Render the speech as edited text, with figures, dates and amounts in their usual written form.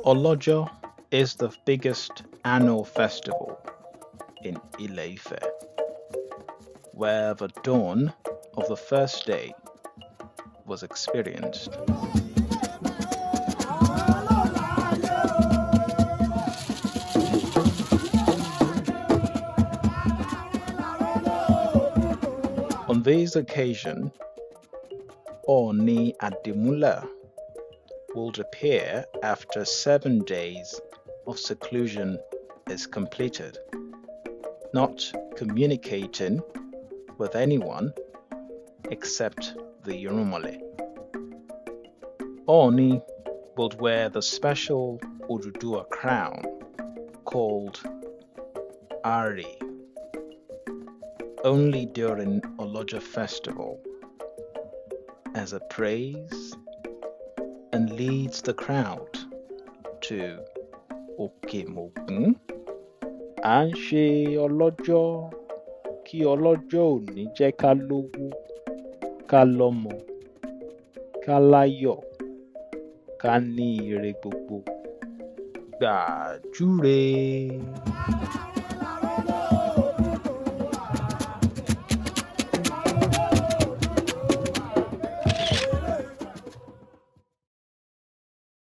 Olojo is the biggest annual festival in Ile-Ife, where the dawn of the first day was experienced. On this occasion, Oni Adimula will appear after 7 days of seclusion is completed, not communicating with anyone except the Yoruba. Oni will wear the special Oduduwa crown called Ari only during Olojo festival as a praise, and leads the crowd to Okemogun. À ń ṣe ọlọ́jọ́ kí ọlọ́jọ́ òní jẹ́ ká lówó, ká lọ́mọ, ká láyọ̀, ká ní ire gbogbo. Gbàjúre.